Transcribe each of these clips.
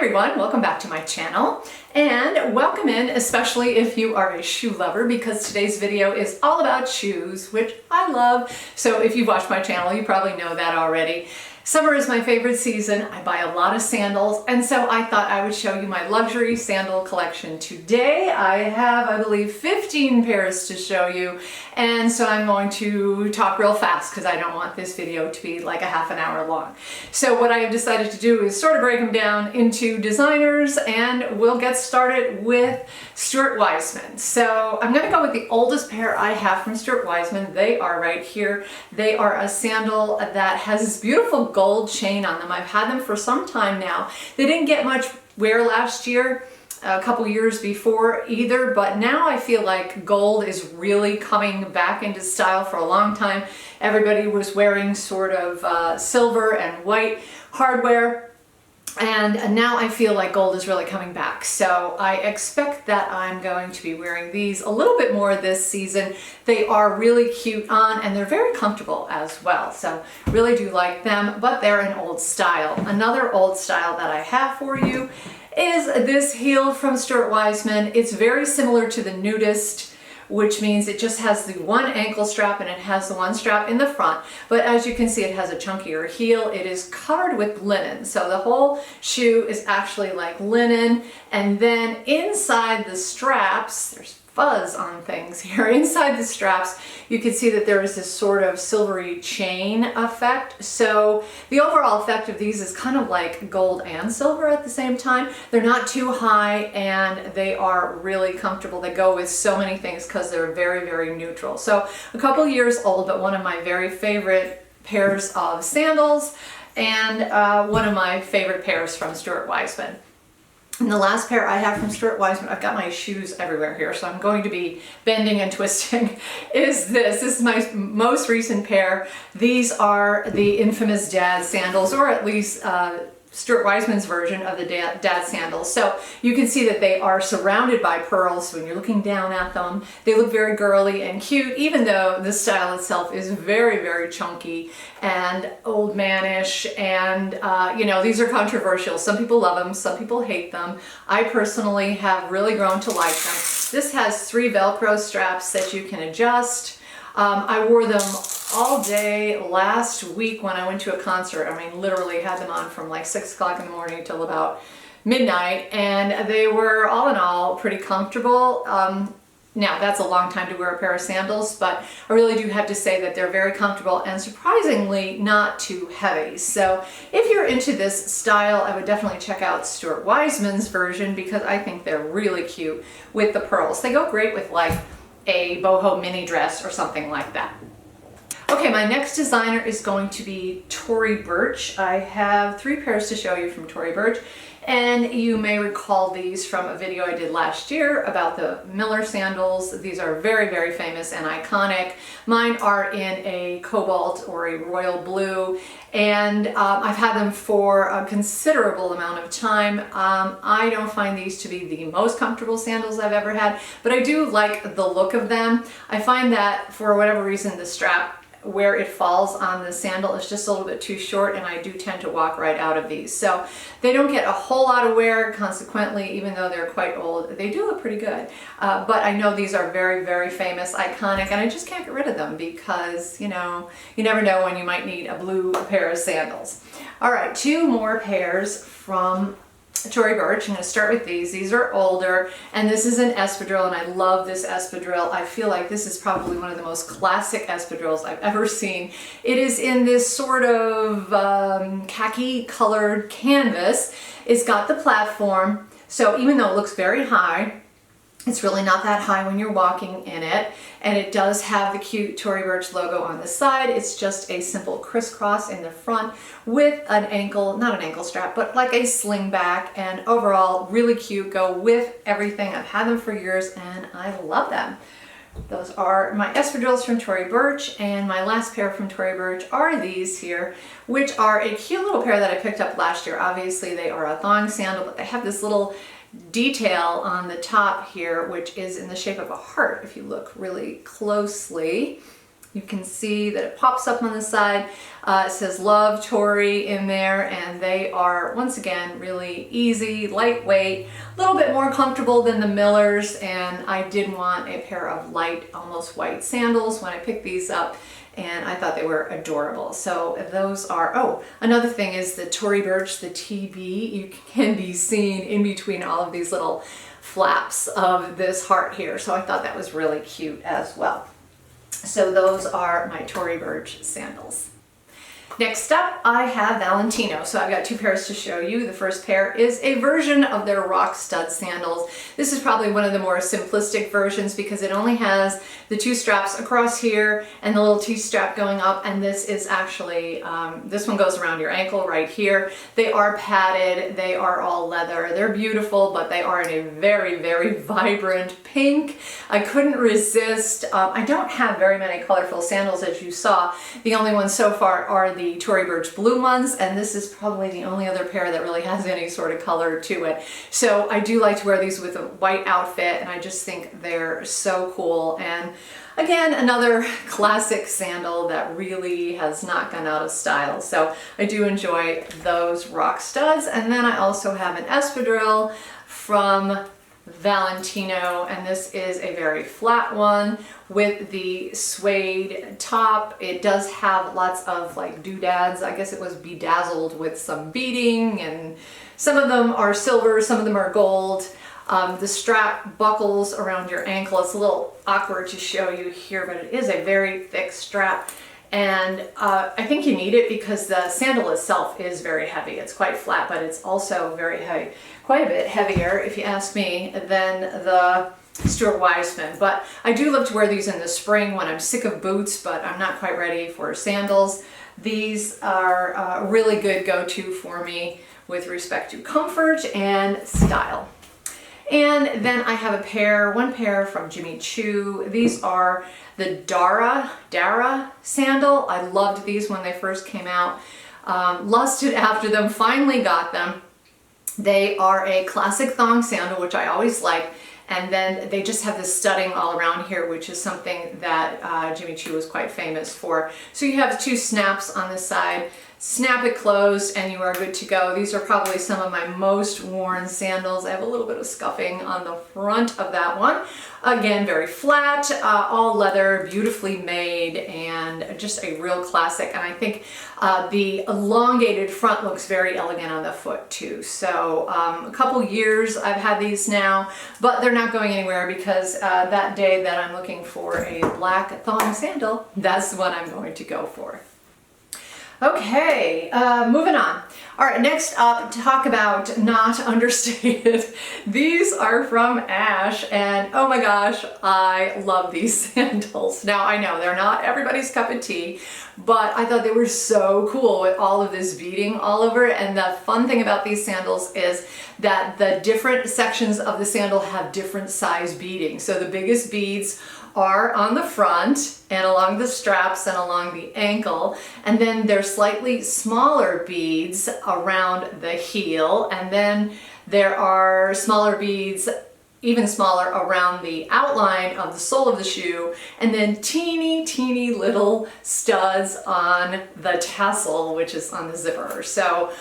everyone, welcome back to my channel and welcome in, especially if you are a shoe lover, because today's video is all about shoes, which I love. So if you've watched my channel, you probably know that already. Summer is my favorite season. I buy a lot of sandals, and so I thought I would show you my luxury sandal collection today. I have, I believe, 15 pairs to show you, and so I'm going to talk real fast because I don't want this video to be like a half an hour long. So what I have decided to do is sort of break them down into designers, and we'll get started with Stuart Weitzman. So I'm going to go with the oldest pair I have from Stuart Weitzman. They are right here. They are a sandal that has this beautiful gold chain on them. I've had them for some time now. They didn't get much wear last year, a couple years before either, but now I feel like gold is really coming back into style. For a long time, everybody was wearing sort of silver and white hardware. And now I feel like gold is really coming back. So I expect that I'm going to be wearing these a little bit more this season. They are really cute on and they're very comfortable as well. So really do like them, but they're an old style. Another old style that I have for you is this heel from Stuart Weitzman. It's very similar to the Nudist, which means it just has the one ankle strap and it has the one strap in the front. But as you can see, it has a chunkier heel. It is covered with linen. So the whole shoe is actually like linen. And then inside the straps, there's fuzz on things here. Inside the straps, you can see that there is this sort of silvery chain effect. So the overall effect of these is kind of like gold and silver at the same time. They're not too high and they are really comfortable. They go with so many things because they're very, very neutral. So a couple years old, but one of my very favorite pairs of sandals and one of my favorite pairs from Stuart Weitzman. And the last pair I have from Stuart Weitzman, I've got my shoes everywhere here, so I'm going to be bending and twisting, is this. This is my most recent pair. These are the infamous dad sandals, or at least Stuart Weitzman's version of the dad sandals. So you can see that they are surrounded by pearls. When you're looking down at them, they look very girly and cute, even though the style itself is very, very chunky and old manish. And you know, these are controversial. Some people love them, some people hate them. I personally have really grown to like them. This has 3 Velcro straps that you can adjust. I wore them all day last week when I went to a concert. I mean, literally had them on from like 6 o'clock in the morning till about midnight, and they were all in all pretty comfortable. Now that's a long time to wear a pair of sandals, but I really do have to say that they're very comfortable and surprisingly not too heavy. So if you're into this style, I would definitely check out Stuart Weitzman's version because I think they're really cute with the pearls. They go great with like a boho mini dress or something like that. Okay, my next designer is going to be Tory Burch. I have 3 pairs to show you from Tory Burch, and you may recall these from a video I did last year about the Miller sandals. These are very, very famous and iconic. Mine are in a cobalt or a royal blue, and I've had them for a considerable amount of time. I don't find these to be the most comfortable sandals I've ever had, but I do like the look of them. I find that for whatever reason, the strap where it falls on the sandal is just a little bit too short, and I do tend to walk right out of these. So they don't get a whole lot of wear, consequently, even though they're quite old, they do look pretty good. But I know these are very, very famous, iconic, and I just can't get rid of them because, you know, you never know when you might need a blue pair of sandals. All right, 2 more pairs from Tory Burch. I'm going to start with these. These are older, and this is an espadrille, and I love this espadrille. I feel like this is probably one of the most classic espadrilles I've ever seen. It is in this sort of khaki colored canvas. It's got the platform, so even though it looks very high, it's really not that high when you're walking in it, and it does have the cute Tory Burch logo on the side. It's just a simple crisscross in the front with an ankle, not an ankle strap, but like a sling back, and overall really cute, go with everything. I've had them for years and I love them. Those are my espadrilles from Tory Burch, and my last pair from Tory Burch are these here, which are a cute little pair that I picked up last year. Obviously they are a thong sandal, but they have this little detail on the top here, which is in the shape of a heart if you look really closely. You can see that it pops up on the side. It says Love Tory in there, and they are, once again, really easy, lightweight, a little bit more comfortable than the Millers, and I did want a pair of light, almost white sandals when I picked these up, and I thought they were adorable. So those are, oh, another thing is the Tory Burch, the TB, you can be seen in between all of these little flaps of this heart here. So I thought that was really cute as well. So those are my Tory Burch sandals. Next up, I have Valentino. So I've got two pairs to show you. The first pair is a version of their rock stud sandals. This is probably one of the more simplistic versions because it only has the two straps across here and the little T-strap going up, and this is actually, this one goes around your ankle right here. They are padded, they are all leather, they're beautiful, but they are in a very, very vibrant pink. I couldn't resist. I don't have very many colorful sandals, as you saw. The only ones so far are the Tory Burch blue ones, and this is probably the only other pair that really has any sort of color to it. So I do like to wear these with a white outfit, and I just think they're so cool. And again, another classic sandal that really has not gone out of style. So I do enjoy those rock studs. And then I also have an espadrille from Valentino, and this is a very flat one with the suede top. It does have lots of like doodads. I guess it was bedazzled with some beading, and some of them are silver, some of them are gold. The strap buckles around your ankle. It's a little awkward to show you here, but it is a very thick strap. And I think you need it because the sandal itself is very heavy. It's quite flat, but it's also very heavy. Quite a bit heavier, if you ask me, than the Stuart Weitzman. But I do love to wear these in the spring when I'm sick of boots, but I'm not quite ready for sandals. These are a really good go-to for me with respect to comfort and style. And then I have one pair from Choo. These are the Dara sandal. I loved these when they first came out. Lusted after them, finally got them. They are a classic thong sandal, which I always like. And then they just have this studding all around here, which is something that Choo was quite famous for. So you have two snaps on the side. Snap it closed and you are good to go. These are probably some of my most worn sandals. I have a little bit of scuffing on the front of that one. Again, very flat, all leather, beautifully made, and just a real classic. And I think the elongated front looks very elegant on the foot too. So a couple years I've had these now, but they're not going anywhere because that day that I'm looking for a black thong sandal, that's the one I'm going to go for. Okay, moving on. All right, next up, talk about not understated. These are from Ash, and oh my gosh, I love these sandals. Now, I know they're not everybody's cup of tea, but I thought they were so cool with all of this beading all over it. And the fun thing about these sandals is that the different sections of the sandal have different size beading. So the biggest beads are on the front and along the straps and along the ankle, and then there's slightly smaller beads around the heel, and then there are smaller beads, even smaller, around the outline of the sole of the shoe, and then teeny little studs on the tassel, which is on the zipper. So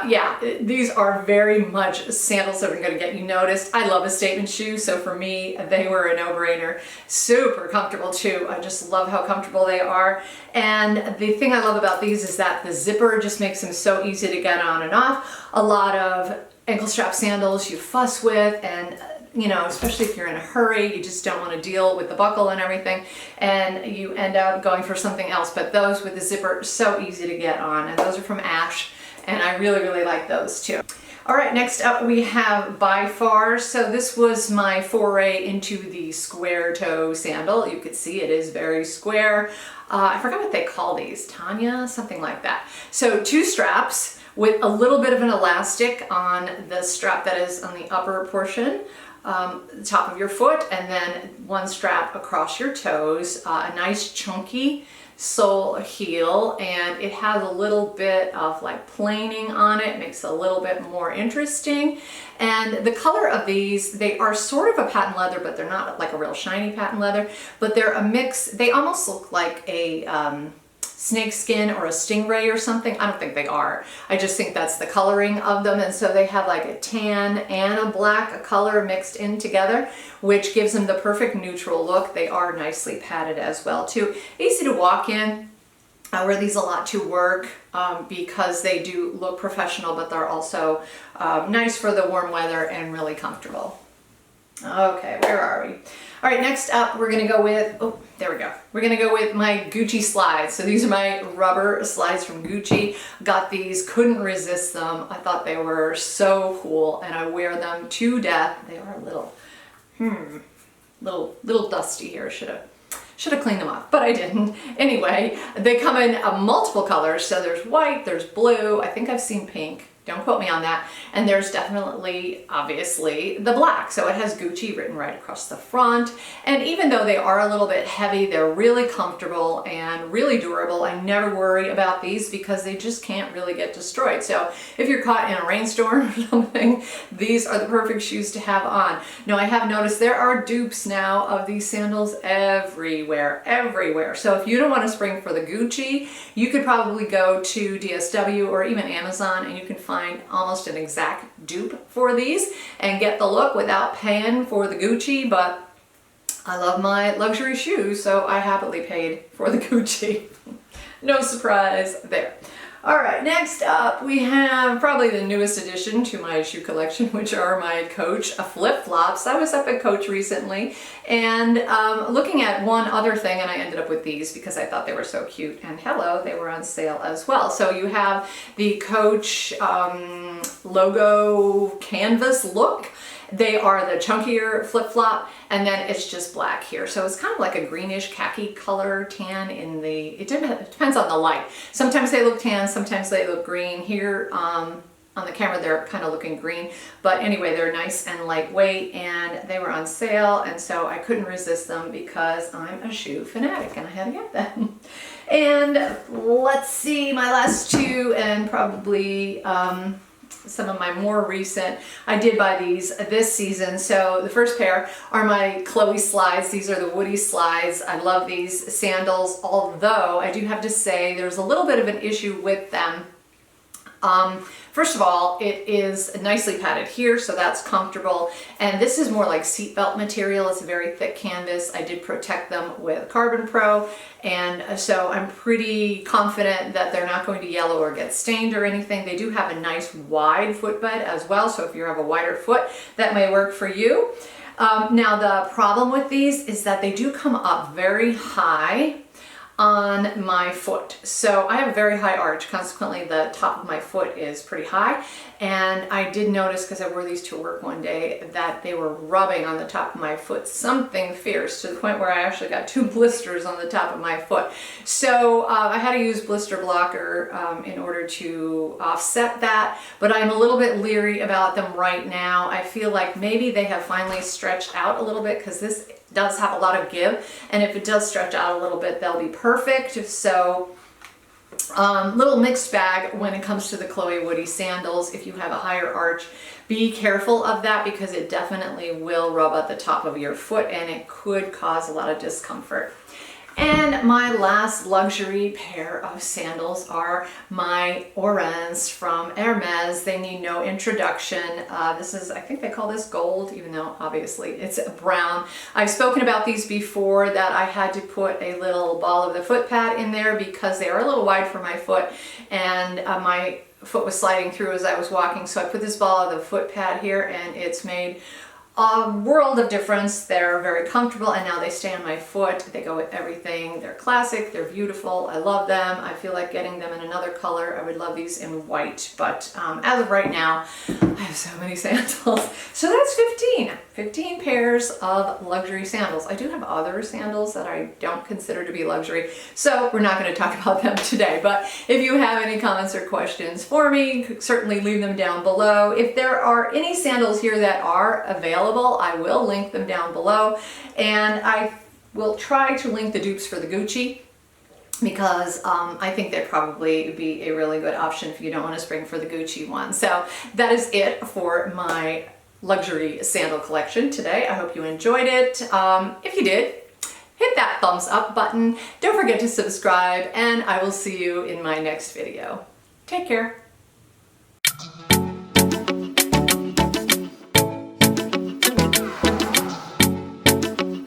yeah, these are very much sandals that are going to get you noticed. I love a statement shoe, so for me, they were a no-brainer. Super comfortable too. I just love how comfortable they are. And the thing I love about these is that the zipper just makes them so easy to get on and off. A lot of ankle strap sandals you fuss with, and you know, especially if you're in a hurry, you just don't want to deal with the buckle and everything, and you end up going for something else. But those with the zipper, so easy to get on, and those are from Ash. And I really like those too. All right, next up we have By Far. So this was my foray into the square toe sandal. You could see it is very square. I forgot what they call these, Tanya, something like that. So two straps with a little bit of an elastic on the strap that is on the upper portion, the top of your foot, and then one strap across your toes, a nice chunky sole heel, and it has a little bit of like planing on it, makes it a little bit more interesting. And the color of these, they are sort of a patent leather, but they're not like a real shiny patent leather, but they're a mix. They almost look like a snake skin or a stingray or something. I don't think they are. I just think that's the coloring of them. And so they have like a tan and a black color mixed in together, which gives them the perfect neutral look. They are nicely padded as well too. Easy to walk in. I wear these a lot to work because they do look professional, but they're also nice for the warm weather and really comfortable. Okay, where are we? All right, next up, we're gonna go with, oh, there we go. We're gonna go with my Gucci slides. So these are my rubber slides from Gucci. Got these, couldn't resist them. I thought they were so cool, and I wear them to death. They are a little dusty here. Should have cleaned them up, but I didn't. Anyway, they come in multiple colors. So there's white, there's blue. I think I've seen pink. Don't quote me on that. And there's definitely, obviously, the black. So it has Gucci written right across the front. And even though they are a little bit heavy, they're really comfortable and really durable. I never worry about these because they just can't really get destroyed. So if you're caught in a rainstorm or something, these are the perfect shoes to have on. Now, I have noticed there are dupes now of these sandals everywhere. So if you don't want to spring for the Gucci, you could probably go to DSW or even Amazon, and you can find almost an exact dupe for these and get the look without paying for the Gucci. But I love my luxury shoes, so I happily paid for the Gucci. No surprise there. All right, next up we have probably the newest addition to my shoe collection, which are my Coach flip-flops. I was up at Coach recently and looking at one other thing, and I ended up with these because I thought they were so cute. And hello, they were on sale as well. So you have the Coach logo canvas look. They are the chunkier flip-flop, and then it's just black here. So it's kind of like a greenish khaki color tan in the, it depends on the light. Sometimes they look tan, sometimes they look green. Here on the camera, they're kind of looking green. But anyway, they're nice and lightweight, and they were on sale, and so I couldn't resist them because I'm a shoe fanatic and I had to get them. And let's see, my last two, and probably some of my more recent, I did buy these this season. So the first pair are my Chloe slides. These are the Woody slides. I love these sandals, although I do have to say there's a little bit of an issue with them. First of all, it is nicely padded here, so that's comfortable. And this is more like seatbelt material. It's a very thick canvas. I did protect them with Carbon Pro, and so I'm pretty confident that they're not going to yellow or get stained or anything. They do have a nice wide footbed as well, so if you have a wider foot, that may work for you. Now, the problem with these is that they do come up very high on my foot. So I have a very high arch, consequently the top of my foot is pretty high, and I did notice, because I wore these to work one day, that they were rubbing on the top of my foot something fierce, to the point where I actually got 2 blisters on the top of my foot. So I had to use blister blocker in order to offset that, but I'm a little bit leery about them right now. I feel like maybe they have finally stretched out a little bit, because this does have a lot of give, and if it does stretch out a little bit, they'll be perfect. So little mixed bag when it comes to the Chloe Woody sandals. If you have a higher arch, be careful of that, because it definitely will rub at the top of your foot and it could cause a lot of discomfort. And my last luxury pair of sandals are my Orange from Hermes. They need no introduction. This is, I think they call this gold, even though obviously it's brown. I've spoken about these before, that I had to put a little ball of the foot pad in there because they are a little wide for my foot, and my foot was sliding through as I was walking. So I put this ball of the foot pad here, and it's made a world of difference. They're very comfortable, and now they stay on my foot. They go with everything. They're classic. They're beautiful. I love them. I feel like getting them in another color. I would love these in white, but as of right now, I have so many sandals. So that's 15 pairs of luxury sandals. I do have other sandals that I don't consider to be luxury, so we're not going to talk about them today. But if you have any comments or questions for me, certainly leave them down below. If there are any sandals here that are available, I will link them down below, and I will try to link the dupes for the Gucci. because I think they'd probably be a really good option if you don't want to spring for the Gucci one. So that is it for my luxury sandal collection today. I hope you enjoyed it. If you did, hit that thumbs up button. Don't forget to subscribe, and I will see you in my next video. Take care.